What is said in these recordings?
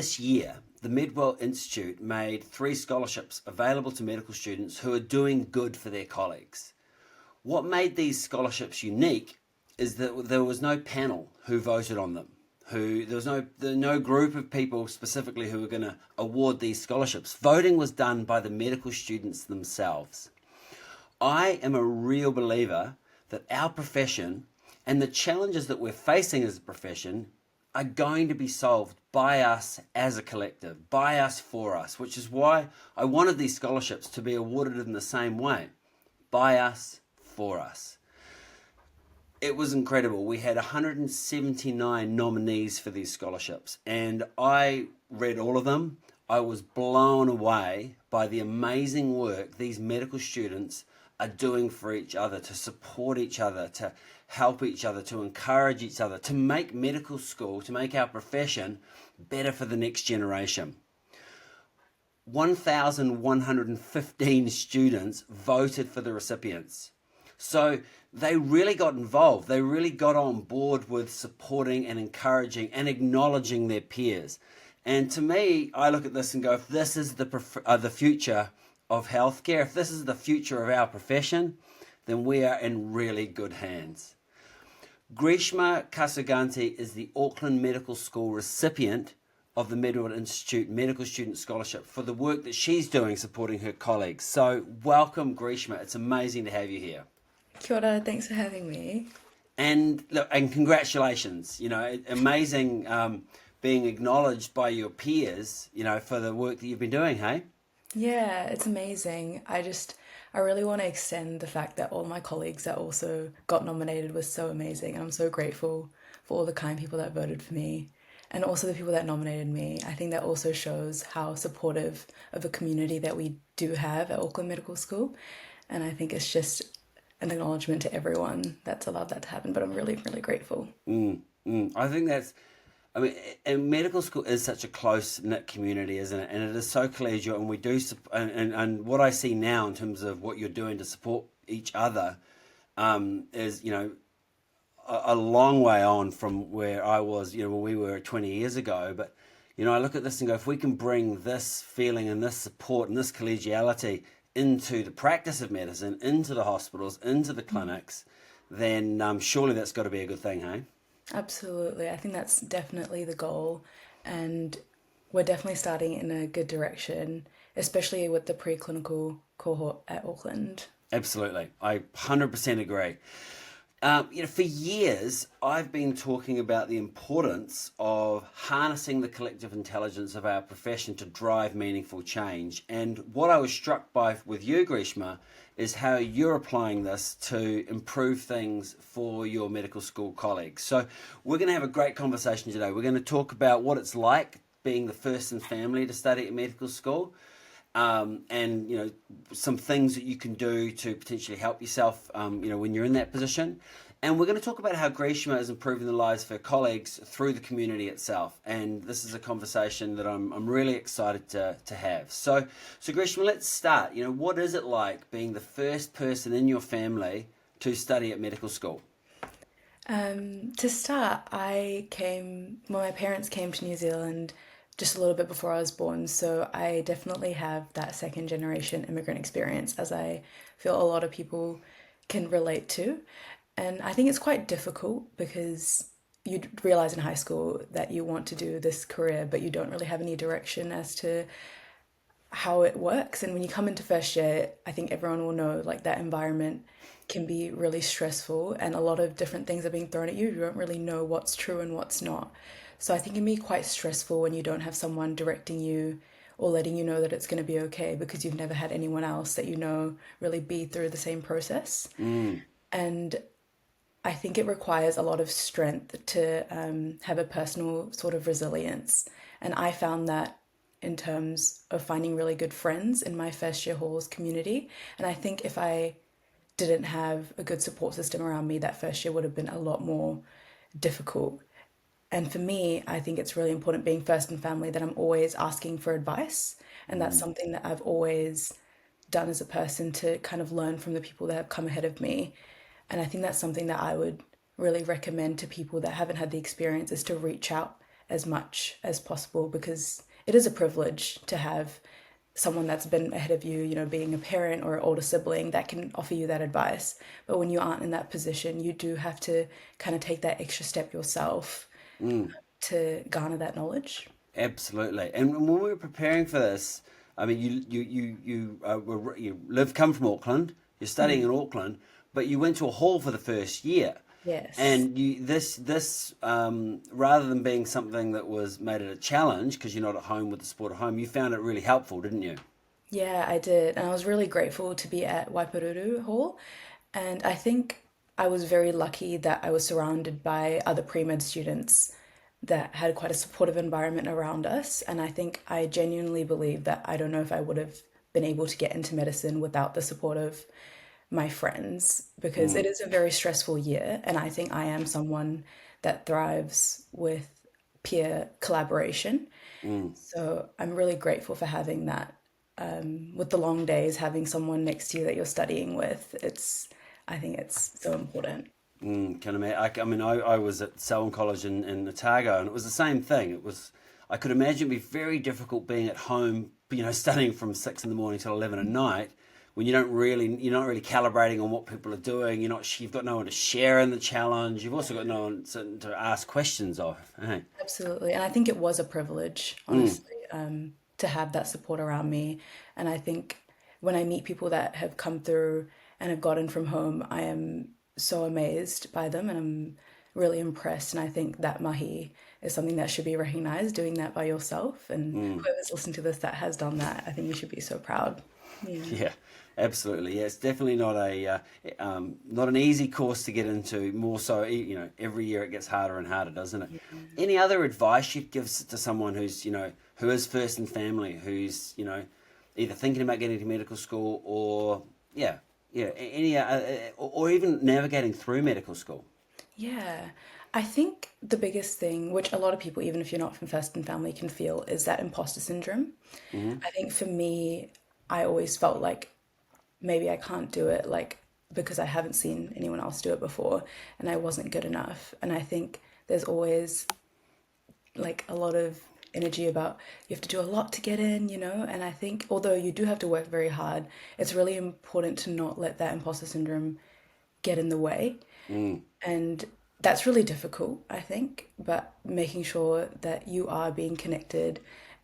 this year, the Medwell Institute made 3 scholarships available to medical students who are doing good for their colleagues. What made these scholarships unique is that there was no panel who voted on them. There was no group of people specifically who were going to award these scholarships. Voting was done by the medical students themselves. I am a real believer that our profession and the challenges that we're facing as a profession are going to be solved by us as a collective, by us for us, which is why I wanted these scholarships to be awarded in the same way, by us for us. It was incredible. We had 179 nominees for these scholarships, and I read all of them. I was blown away by the amazing work these medical students are doing for each other, to support each other, to help each other, to encourage each other, to make medical school, to make our profession better for the next generation. 1,115 students voted for the recipients. So they really got involved. They really got on board with supporting and encouraging and acknowledging their peers. And to me, I look at this and go, if this is the future of healthcare, if this is the future of our profession, then we are in really good hands. Greeshma Kasuganti is the Auckland Medical School recipient of the Medwell Institute Medical Student Scholarship for the work that she's doing supporting her colleagues. So welcome, Greeshma. It's amazing to have you here. Kia ora, thanks for having me. And look, and congratulations. Amazing being acknowledged by your peers, for the work that you've been doing, hey? Yeah, it's amazing. I really want to extend the fact that all my colleagues that also got nominated was so amazing. I'm so grateful for all the kind people that voted for me and also the people that nominated me. I think that also shows how supportive of a community that we do have at Auckland Medical School. And I think it's just an acknowledgement to everyone that's allowed that to happen. But I'm really, really grateful. I think and medical school is such a close-knit community, isn't it? And it is so collegial, and we do, and what I see now in terms of what you're doing to support each other is, a long way on from where I was, when we were 20 years ago. But, I look at this and go, if we can bring this feeling and this support and this collegiality into the practice of medicine, into the hospitals, into the clinics, then surely that's got to be a good thing, hey? Absolutely. I think that's definitely the goal. And we're definitely starting in a good direction, especially with the preclinical cohort at Auckland. Absolutely. I 100% agree. For years, I've been talking about the importance of harnessing the collective intelligence of our profession to drive meaningful change. And what I was struck by with you, Greeshma, is how you're applying this to improve things for your medical school colleagues. So we're going to have a great conversation today. We're going to talk about what it's like being the first in family to study at medical school. And some things that you can do to potentially help yourself when you're in that position. And we're going to talk about how Greeshma is improving the lives of her colleagues through the community itself. And this is a conversation that I'm really excited to have. So Greeshma, let's start. What is it like being the first person in your family to study at medical school? To start, my parents came to New Zealand just a little bit before I was born, so I definitely have that second generation immigrant experience, as I feel a lot of people can relate to. And I think it's quite difficult because you realize in high school that you want to do this career, but you don't really have any direction as to how it works. And when you come into first year, I think everyone will know that environment can be really stressful and a lot of different things are being thrown at you. You don't really know what's true and what's not. So I think it can be quite stressful when you don't have someone directing you or letting you know that it's going to be okay because you've never had anyone else that really be through the same process. And I think it requires a lot of strength to have a personal sort of resilience. And I found that in terms of finding really good friends in my first year halls community. And I think if I didn't have a good support system around me, that first year would have been a lot more difficult. And for me, I think it's really important being first in family that I'm always asking for advice. And that's something that I've always done as a person to kind of learn from the people that have come ahead of me. And I think that's something that I would really recommend to people that haven't had the experience is to reach out as much as possible, because it is a privilege to have someone that's been ahead of you, being a parent or an older sibling that can offer you that advice. But when you aren't in that position, you do have to kind of take that extra step yourself to garner that knowledge. Absolutely. And when we were preparing for this, I mean, come from Auckland. You're studying in Auckland, but you went to a hall for the first year. Yes. And this rather than being something that was made it a challenge because you're not at home with the support at home, you found it really helpful, didn't you? Yeah, I did. And I was really grateful to be at Waipururu Hall. And I think I was very lucky that I was surrounded by other pre-med students that had quite a supportive environment around us. And I think I genuinely believe that I don't know if I would have been able to get into medicine without the support of my friends, because it is a very stressful year. And I think I am someone that thrives with peer collaboration. So I'm really grateful for having that. With the long days, having someone next to you that you're studying with, I think it's so important. Can imagine. I mean, I was at Selwyn College in Otago, and it was the same thing. It was, I could imagine it'd be very difficult being at home, studying from 6 in the morning till 11 at night, when you're not really calibrating on what people are doing. You've got no one to share in the challenge. You've also got no one to ask questions of. Hey? Absolutely. And I think it was a privilege, honestly, to have that support around me. And I think when I meet people that have come through and have gotten from home, I am so amazed by them and I'm really impressed. And I think that mahi is something that should be recognized, doing that by yourself. And whoever's listened to this that has done that, I think you should be so proud. Yeah. Yeah, absolutely. Yeah, it's definitely not an easy course to get into. More so, every year it gets harder and harder, doesn't it? Any other advice you'd give to someone who is first in family, who's either thinking about getting to medical school or any or even navigating through medical school? Yeah. I think the biggest thing, which a lot of people, even if you're not from first in family, can feel, is that imposter syndrome. I think for me, I always felt like maybe I can't do it, like because I haven't seen anyone else do it before and I wasn't good enough. And I think there's always like a lot of energy about you have to do a lot to get in, And I think although you do have to work very hard, it's really important to not let that imposter syndrome get in the way. And that's really difficult, I think, but making sure that you are being connected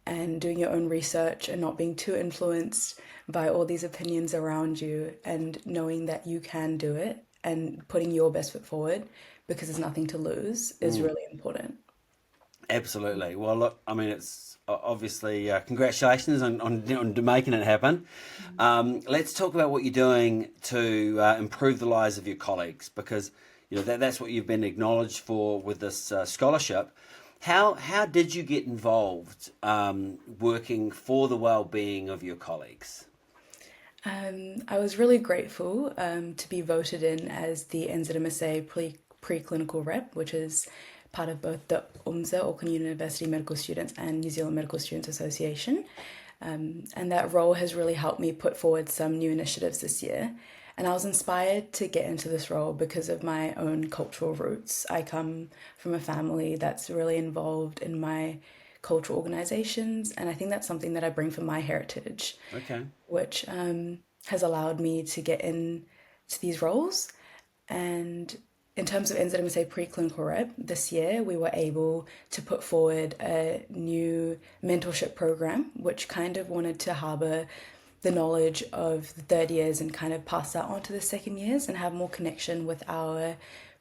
and doing your own research and not being too influenced by all these opinions around you, and knowing that you can do it and putting your best foot forward because there's nothing to lose is really important. Absolutely. Well, look, I mean, it's obviously congratulations on making it happen. Let's talk about what you're doing to improve the lives of your colleagues, because that's what you've been acknowledged for with this scholarship. How did you get involved working for the well-being of your colleagues? I was really grateful to be voted in as the NZMSA Pre-Clinical Rep, which is part of both the AUMSA, Auckland University Medical Students, and New Zealand Medical Students Association. And that role has really helped me put forward some new initiatives this year. And I was inspired to get into this role because of my own cultural roots. I come from a family that's really involved in my cultural organizations, and I think that's something that I bring from my heritage, Okay. which has allowed me to get into these roles. And in terms of NZMSA Pre-Clinical Rep, this year we were able to put forward a new mentorship program, which kind of wanted to harbour the knowledge of the third years and kind of pass that on to the second years and have more connection with our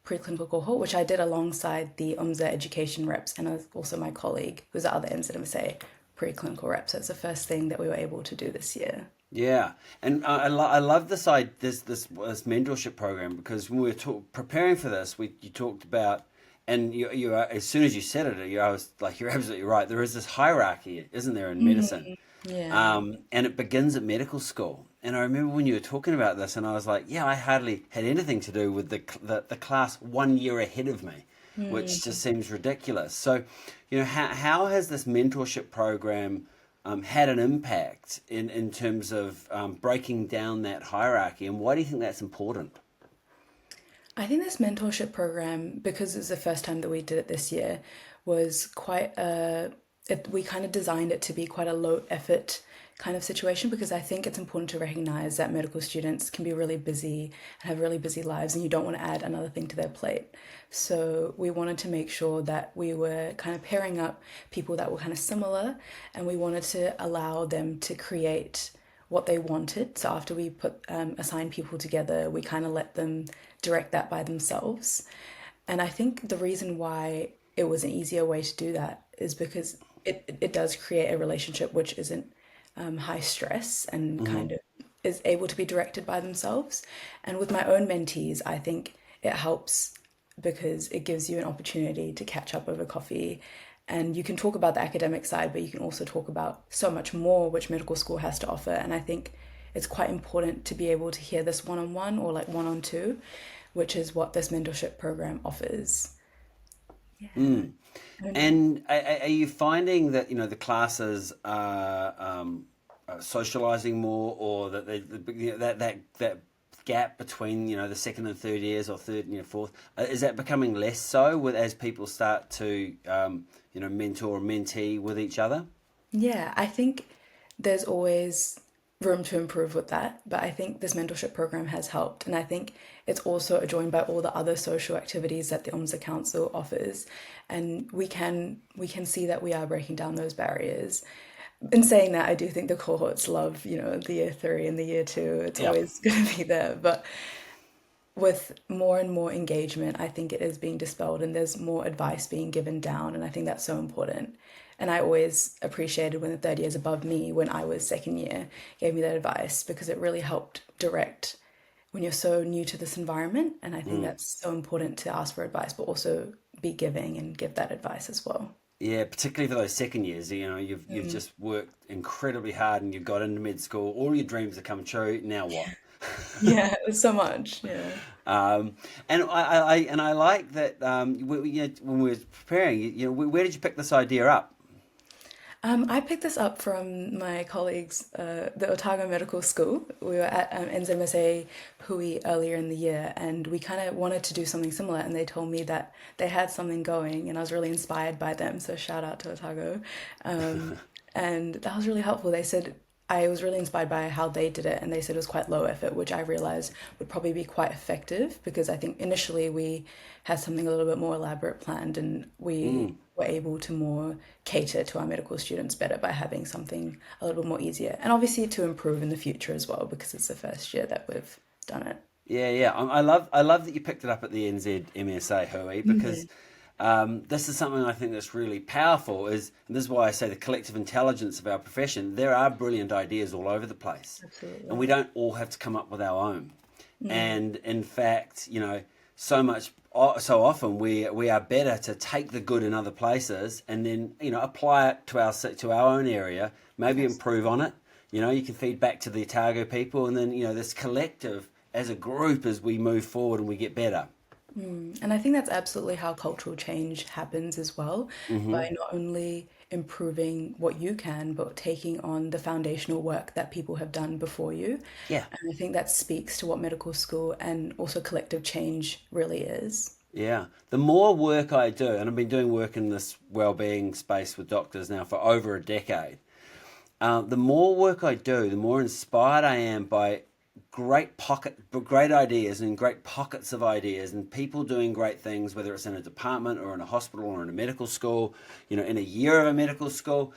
preclinical cohort, which I did alongside the UMSA education reps and also my colleague, who's the other NZMSA preclinical rep. So it's the first thing that we were able to do this year. Yeah, and I love this mentorship program, because when we were preparing for this, you talked about, and you as soon as you said it, I was like, you're absolutely right. There is this hierarchy, isn't there, in medicine? Yeah. And it begins at medical school. And I remember when you were talking about this, and I was like, yeah, I hardly had anything to do with the class 1 year ahead of me, which just seems ridiculous. So, how has this mentorship program had an impact in terms of breaking down that hierarchy, and why do you think that's important? I think this mentorship program, because it's the first time that we did it this year, was quite we kind of designed it to be quite a low effort kind of situation because I think it's important to recognize that medical students can be really busy and have really busy lives, and you don't want to add another thing to their plate. So we wanted to make sure that we were kind of pairing up people that were kind of similar, and we wanted to allow them to create what they wanted. So after we put assign people together, we kind of let them direct that by themselves. And I think the reason why it was an easier way to do that is because it does create a relationship which isn't high stress and kind of is able to be directed by themselves. And with my own mentees, I think it helps because it gives you an opportunity to catch up over coffee. And you can talk about the academic side, but you can also talk about so much more which medical school has to offer. And I think it's quite important to be able to hear this one on one or like one on two, which is what this mentorship program offers. Yeah. And are you finding that the classes are socializing more, or that that gap between the second and third years, or third and fourth, is that becoming less so with as people start to mentor or mentee with each other? Yeah, I think there's always room to improve with that, but I think this mentorship program has helped. And I think it's also joined by all the other social activities that the AUMSA Council offers. And we can see that we are breaking down those barriers. In saying that, I do think the cohorts love, the year three and the year two. It's Yeah. always going to be there. But with more and more engagement, I think it is being dispelled and there's more advice being given down. And I think that's so important. And I always appreciated when the third years above me, when I was second year, gave me that advice because it really helped direct when you're so new to this environment. And I think that's so important to ask for advice, but also be giving and give that advice as well. Yeah, particularly for those second years, you've just worked incredibly hard and you've got into med school. All your dreams have come true. Now what? Yeah, it was so much. Yeah. And I like that. When we were preparing, where did you pick this idea up? I picked this up from my colleagues, the Otago Medical School. We were at NZMSA Hui earlier in the year, and we kind of wanted to do something similar. And they told me that they had something going, and I was really inspired by them. So shout out to Otago, and that was really helpful. They said I was really inspired by how they did it, and they said it was quite low effort, which I realized would probably be quite effective because I think initially we had something a little bit more elaborate planned, and we were able to more cater to our medical students better by having something a little bit more easier, and obviously to improve in the future as well because it's the first year that we've done it. Yeah, yeah. I love that you picked it up at the NZMSA Hui, because this is something I think that's really powerful. And this is why I say the collective intelligence of our profession. There are brilliant ideas all over the place, and we Absolutely. don't all have to come up with our own. And in fact, so often we are better to take the good in other places and then apply it to our own area, maybe improve on it. You can feed back to the Otago people, and then this collective as a group as we move forward and we get better. And I think that's absolutely how cultural change happens as well, by not only improving what you can, but taking on the foundational work that people have done before you. Yeah. And I think that speaks to what medical school and also collective change really is. Yeah. The more work I do, and I've been doing work in this well-being space with doctors now for over a decade, the more work I do, the more inspired I am by great ideas and great pockets of ideas and people doing great things, whether it's in a department or in a hospital or in a medical school, in a year of a medical school.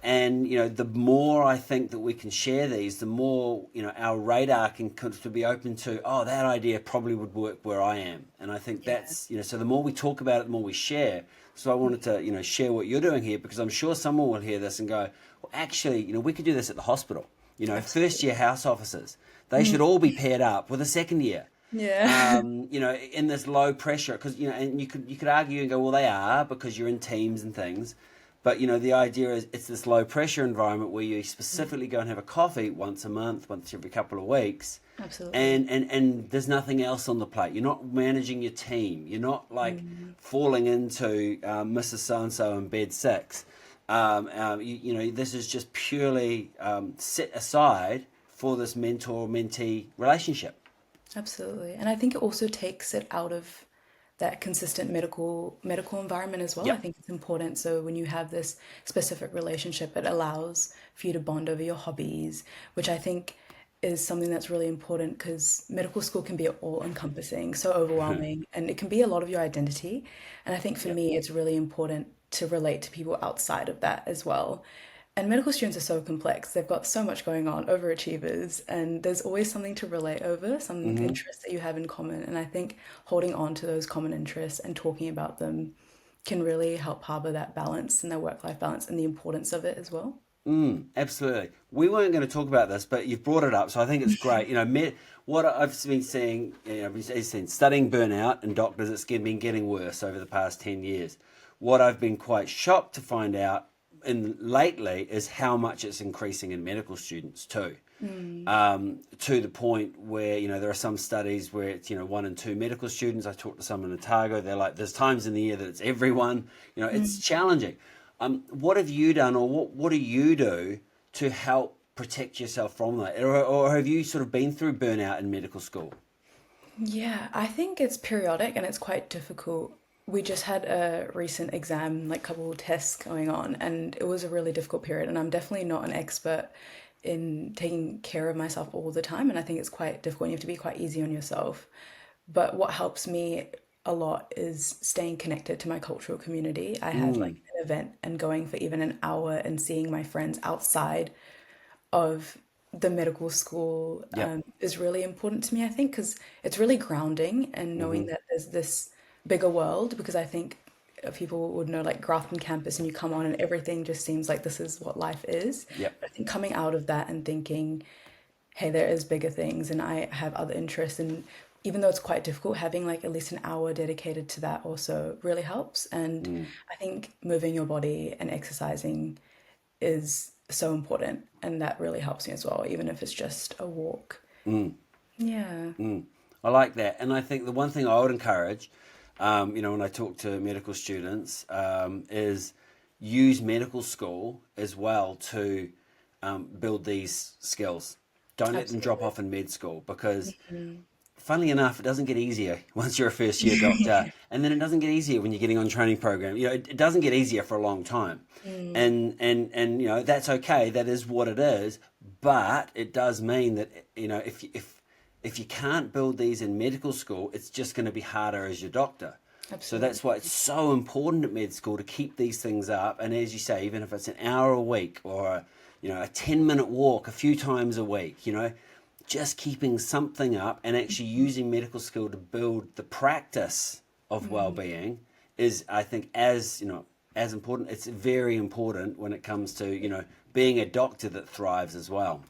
And the more I think that we can share these, the more our radar to be open to. Oh, that idea probably would work where I am, and I think Yeah. that's so the more we talk about it, the more we share. So I wanted to share what you're doing here, because I'm sure someone will hear this and go, well, actually, we could do this at the hospital. First year Absolutely. house officers, they should all be paired up with a second year, Yeah. in this low pressure, because and you could argue and go, well, they are, because you're in teams and things, but the idea is it's this low pressure environment where you specifically go and have a coffee once a month, once every couple of weeks, Absolutely. and there's nothing else on the plate. You're not managing your team. You're not like falling into Mrs. So and so in bed six. This is just purely set aside for this mentor-mentee relationship. Absolutely. And I think it also takes it out of that consistent medical environment as well. I Yep. think it's important. So when you have this specific relationship, it allows for you to bond over your hobbies, which I think is something that's really important because medical school can be all encompassing, so overwhelming, and it can be a lot of your identity. And I think for Yep. me, it's really important to relate to people outside of that as well. And medical students are so complex. They've got so much going on, overachievers, and there's always something to relate over, some Hmm. interests that you have in common. And I think holding on to those common interests and talking about them can really help harbor that balance and that work-life balance and the importance of it as well. Absolutely. We weren't going to talk about this, but you've brought it up, so I think it's great. What I've been seeing, I've been seeing studying burnout in doctors, it's been getting worse over the past 10 years. What I've been quite shocked to find out in lately is how much it's increasing in medical students too. Mm, To the point where there are some studies where it's 1 in 2 medical students. I talked to someone in Otago. They're like, there's times in the year that it's everyone. It's mm. challenging. What have you done, or what do you do to help protect yourself from that, or have you sort of been through burnout in medical school? Yeah, I think it's periodic and it's quite difficult. We just had a recent exam, like couple of tests going on, and it was a really difficult period. And I'm definitely not an expert in taking care of myself all the time. And I think it's quite difficult. And you have to be quite easy on yourself. But what helps me a lot is staying connected to my cultural community. I have like Mm, an event and going for even an hour and seeing my friends outside of the medical school yep. is really important to me, I think, because it's really grounding and knowing Hmm. that there's this bigger world. Because I think people would know like Grafton campus and you come on and everything just seems like this is what life is. Yep. But I think coming out of that and thinking, hey, there is bigger things and I have other interests. And even though it's quite difficult, having like at least an hour dedicated to that also really helps. And Mm, I think moving your body and exercising is so important, and that really helps me as well, even if it's just a walk. mm, Yeah, mm. I like that, and I think the one thing I would encourage, when I talk to medical students, is use medical school as well to build these skills. Don't let them drop absolutely. off in med school, because Mhm. funnily enough, it doesn't get easier once you're a first year doctor, and then it doesn't get easier when you're getting on training program. It doesn't get easier for a long time, Mm, and that's okay. That is what it is, but it does mean that if you can't build these in medical school, it's just going to be harder as your doctor. So absolutely. that's why it's so important at med school to keep these things up. And as you say, even if it's an hour a week or a 10-minute walk a few times a week, just keeping something up and actually using medical skill to build the practice of Mm, well-being is, I think, as important. It's very important when it comes to being a doctor that thrives as well.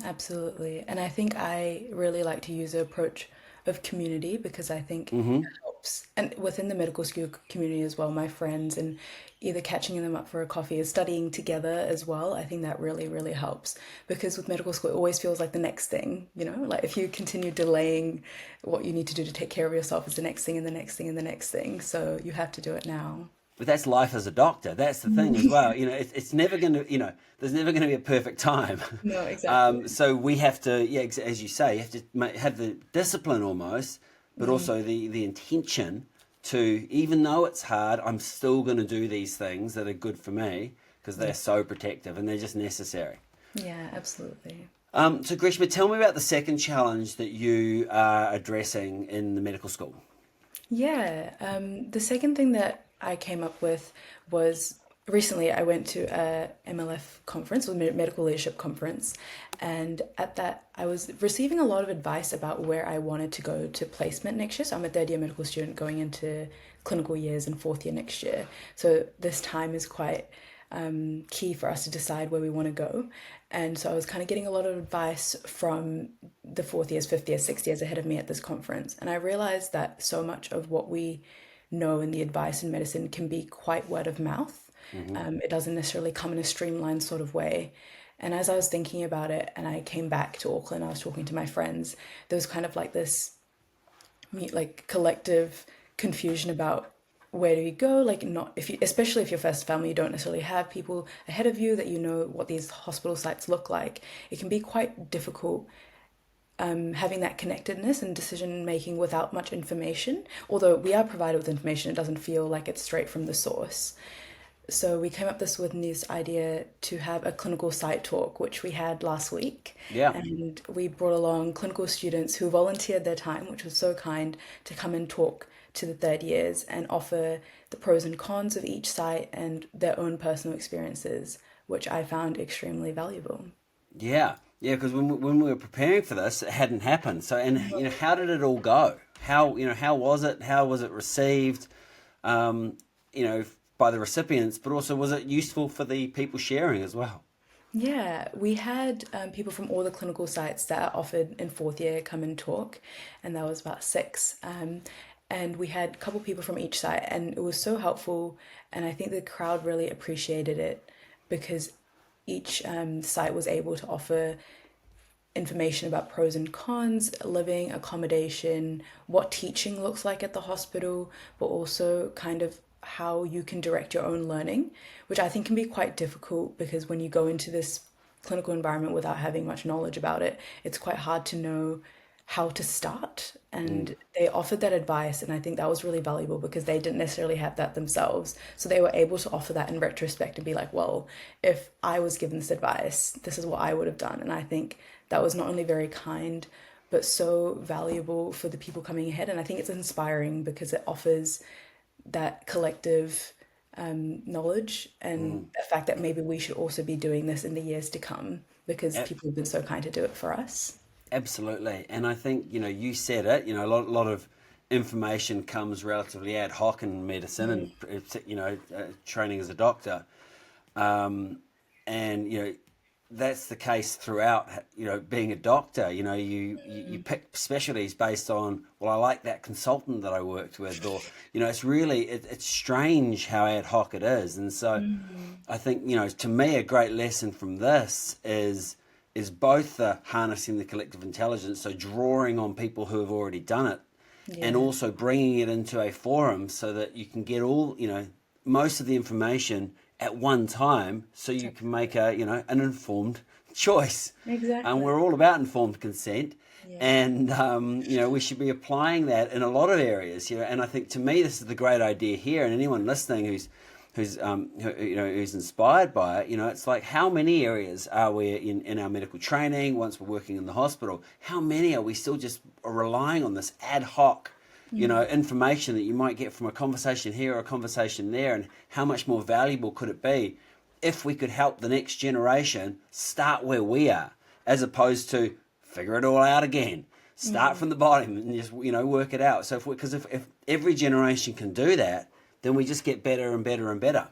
absolutely. And I think I really like to use the approach of community because I think Hmm. it helps. And within the medical school community as well, my friends and either catching them up for a coffee or studying together as well, I think that really, really helps. Because with medical school, it always feels like the next thing, like if you continue delaying what you need to do to take care of yourself is the next thing and the next thing and the next thing. So you have to do it now. But that's life as a doctor. That's the thing as well. It's never going to, there's never going to be a perfect time. No, exactly. So we have to, yeah, as you say, you have to have the discipline almost, but Mm, also the intention to, even though it's hard, I'm still going to do these things that are good for me because they're yeah. so protective and they're just necessary. Yeah, absolutely. So Grishma, tell me about the second challenge that you are addressing in the medical school. Yeah, the second thing that I came up with was recently I went to a MLF conference or medical leadership conference, and at that I was receiving a lot of advice about where I wanted to go to placement next year. So I'm a third year medical student going into clinical years and fourth year next year. So this time is quite key for us to decide where we want to go. And so I was kind of getting a lot of advice from the fourth years, fifth years, sixth years ahead of me at this conference. And I realized that so much of what we know in the advice in medicine can be quite word of mouth. Hmm. It doesn't necessarily come in a streamlined sort of way. And as I was thinking about it and I came back to Auckland, I was talking to my friends, there was kind of like this like collective confusion about where do you go, like not if you, especially if you're first family, you don't necessarily have people ahead of you that you know what these hospital sites look like. It can be quite difficult having that connectedness and decision making without much information. Although we are provided with information, it doesn't feel like it's straight from the source. So we came up with this idea to have a clinical site talk, which we had last week. Yeah. And we brought along clinical students who volunteered their time, which was so kind, to come and talk to the third years and offer the pros and cons of each site and their own personal experiences, which I found extremely valuable. Yeah, yeah, because when we were preparing for this, it hadn't happened. So, and how did it all go? How was it? How was it received? Um, by the recipients, but also was it useful for the people sharing as well? Yeah, we had people from all the clinical sites that are offered in fourth year come and talk, and that was about six. And we had a couple people from each site, and it was so helpful. And I think the crowd really appreciated it because each site was able to offer information about pros and cons, living, accommodation, what teaching looks like at the hospital, but also kind of how you can direct your own learning, which I think can be quite difficult because when you go into this clinical environment without having much knowledge about it, it's quite hard to know how to start. And they offered that advice, and I think that was really valuable because they didn't necessarily have that themselves. So they were able to offer that in retrospect and be like, well, if I was given this advice, this is what I would have done. And I think that was not only very kind, but so valuable for the people coming ahead. And I think it's inspiring because it offers that collective knowledge and the fact that maybe we should also be doing this in the years to come because people have been so kind to do it for us. Absolutely, and I think you said it. A lot of information comes relatively ad hoc in medicine, and training as a doctor, and that's the case throughout. Being a doctor, you pick specialties based on, well, I like that consultant that I worked with, or it's really it's strange how ad hoc it is, and so I think to me a great lesson from this is both the harnessing the collective intelligence, so drawing on people who have already done it, and also bringing it into a forum so that you can get all most of the information at one time, so you can make an informed choice. Exactly. And we're all about informed consent, Yeah. and we should be applying that in a lot of areas. And I think to me this is the great idea here, and anyone listening who's inspired by it, it's like, how many areas are we in our medical training once we're working in the hospital? How many are we still just relying on this ad hoc information that you might get from a conversation here or a conversation there, and how much more valuable could it be if we could help the next generation start where we are, as opposed to figure it all out again, start from the bottom and just work it out. So if every generation can do that, then we just get better and better and better.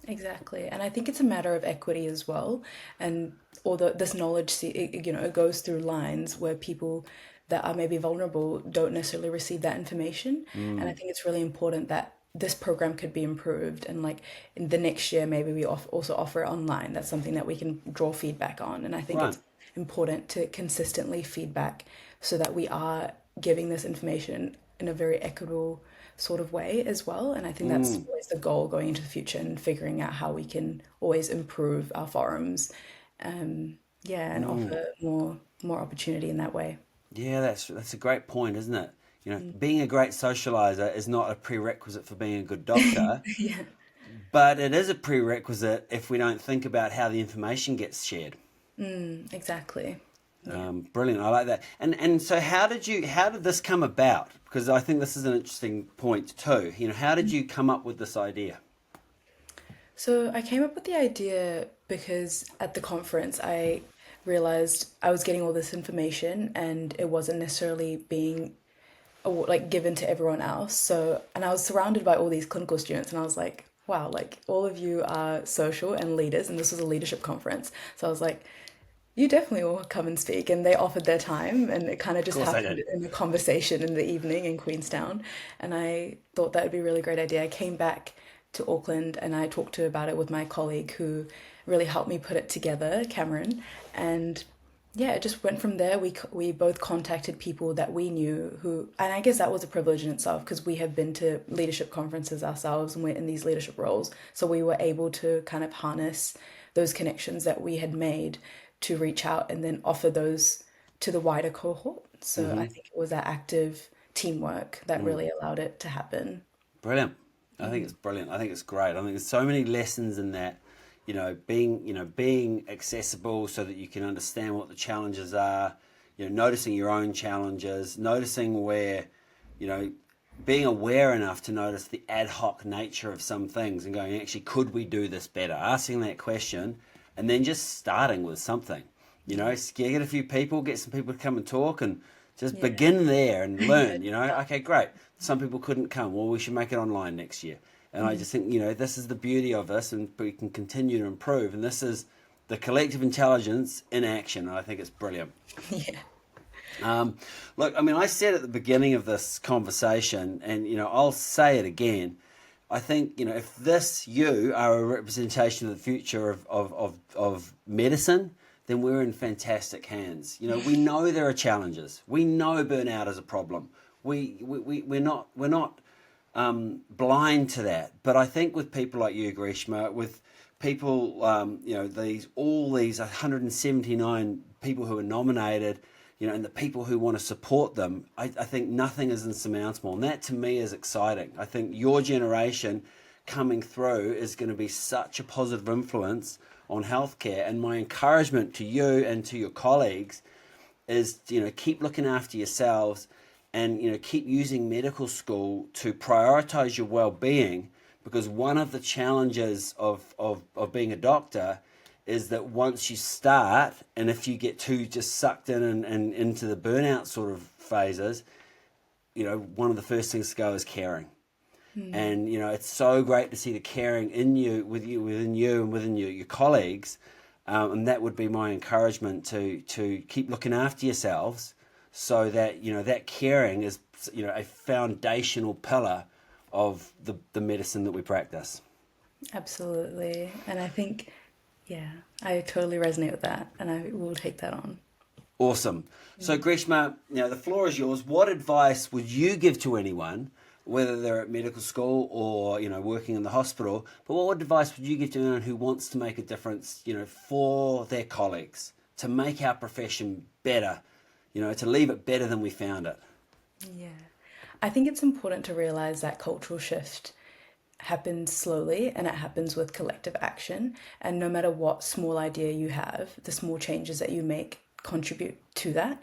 Exactly. And I think it's a matter of equity as well. And although this knowledge, it goes through lines where people that are maybe vulnerable don't necessarily receive that information. And I think it's really important that this program could be improved. And like in the next year, maybe we also offer it online. That's something that we can draw feedback on. And I think Right. it's important to consistently feedback so that we are giving this information in a very equitable sort of way as well. And I think that's always the goal going into the future and figuring out how we can always improve our forums, and offer more opportunity in that way. Yeah, that's a great point, isn't it? Being a great socializer is not a prerequisite for being a good doctor, Yeah. but it is a prerequisite if we don't think about how the information gets shared. Exactly. Brilliant, I like that. And so how did this come about? Because I think this is an interesting point too. How did you come up with this idea? So I came up with the idea because at the conference I realized I was getting all this information and it wasn't necessarily being like given to everyone else. So, and I was surrounded by all these clinical students and I was like, wow, like all of you are social and leaders, and this was a leadership conference. So I was like, you definitely will come and speak. And they offered their time, and it kind of Of just course I happened did. in a conversation in the evening in Queenstown. And I thought that would be a really great idea. I came back to Auckland and I talked about it with my colleague who really helped me put it together, Cameron. And yeah, it just went from there. We both contacted people that we knew who, and I guess that was a privilege in itself because we have been to leadership conferences ourselves and we're in these leadership roles. So we were able to kind of harness those connections that we had made to reach out and then offer those to the wider cohort. So I think it was that active teamwork that really allowed it to happen. Brilliant. I think it's brilliant. I think it's great. I think there's so many lessons in that, being accessible so that you can understand what the challenges are, noticing your own challenges, noticing where, being aware enough to notice the ad hoc nature of some things and going, actually, could we do this better? Asking that question and then just starting with something, get a few people, get some people to come and talk and just begin there and learn, okay, great. Some people couldn't come. Well, we should make it online next year. And I just think, this is the beauty of this, and we can continue to improve. And this is the collective intelligence in action. And I think it's brilliant. Yeah. Look, I said at the beginning of this conversation, and, I'll say it again. I think, if you are a representation of the future of medicine, then we're in fantastic hands. We know there are challenges. We know burnout is a problem. We're not blind to that. But I think with people like you, Greeshma, with people, all these 179 people who are nominated, and the people who want to support them, I think nothing is insurmountable. And that to me is exciting. I think your generation coming through is going to be such a positive influence on healthcare. And my encouragement to you and to your colleagues is, keep looking after yourselves and, keep using medical school to prioritize your well-being, because one of the challenges of being a doctor is that once you start, and if you get too just sucked in and into the burnout sort of phases, one of the first things to go is caring. And, it's so great to see the caring within you and within your colleagues. And that would be my encouragement to keep looking after yourselves so that, that caring is, a foundational pillar of the medicine that we practice. Absolutely. And I think, I totally resonate with that, and I will take that on. Awesome. So, Greeshma, the floor is yours. What advice would you give to anyone, whether they're at medical school or, working in the hospital, but what advice would you give to anyone who wants to make a difference, for their colleagues, to make our profession better, to leave it better than we found it? Yeah. I think it's important to realize that cultural shift happens slowly and it happens with collective action. And no matter what small idea you have, the small changes that you make contribute to that.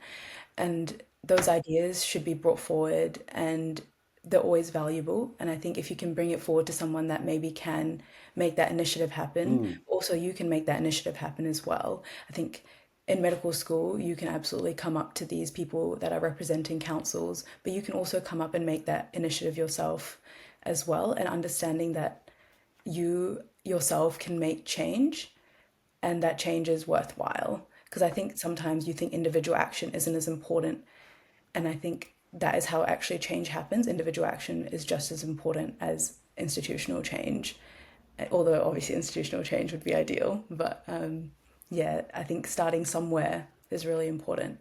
And those ideas should be brought forward and they're always valuable. And I think if you can bring it forward to someone that maybe can make that initiative happen, also you can make that initiative happen as well. I think in medical school, you can absolutely come up to these people that are representing councils, but you can also come up and make that initiative yourself as well, and understanding that you yourself can make change and that change is worthwhile. Because I think sometimes you think individual action isn't as important, and I think that is how actually change happens. Individual action is just as important as institutional change, although obviously institutional change would be ideal, but I think starting somewhere is really important,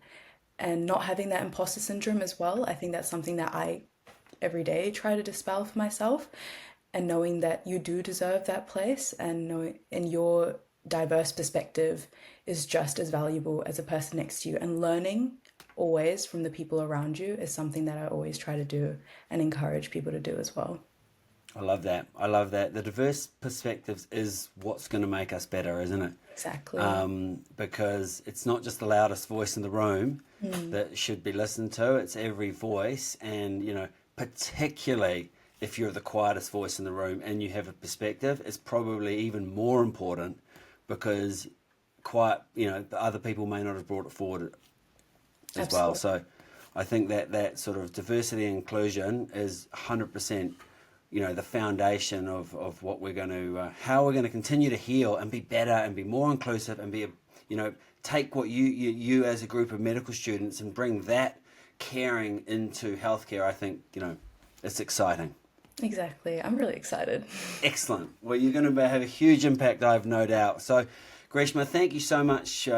and not having that imposter syndrome as well. I think that's something that I every day try to dispel for myself, and knowing that you do deserve that place, and knowing in your diverse perspective is just as valuable as a person next to you, and learning always from the people around you is something that I always try to do and encourage people to do as well. I love that. I love that. The diverse perspectives is what's going to make us better, isn't it? Exactly. Because it's not just the loudest voice in the room that should be listened to. It's every voice. And, particularly if you're the quietest voice in the room and you have a perspective, it's probably even more important, because the other people may not have brought it forward as Absolutely. well. So I think that sort of diversity and inclusion is 100%, the foundation of what we're going to, how we're going to continue to heal and be better and be more inclusive and be, take what you as a group of medical students and bring that caring into healthcare. I think, it's exciting. Exactly. I'm really excited. Excellent. Well, you're going to have a huge impact, I have no doubt. So, Greeshma, thank you so much.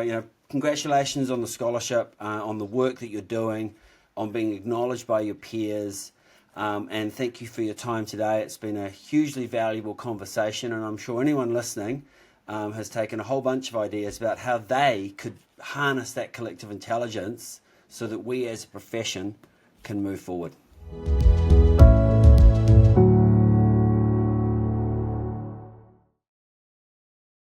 Congratulations on the scholarship, on the work that you're doing, on being acknowledged by your peers. And thank you for your time today. It's been a hugely valuable conversation, and I'm sure anyone listening has taken a whole bunch of ideas about how they could harness that collective intelligence so that we as a profession can move forward.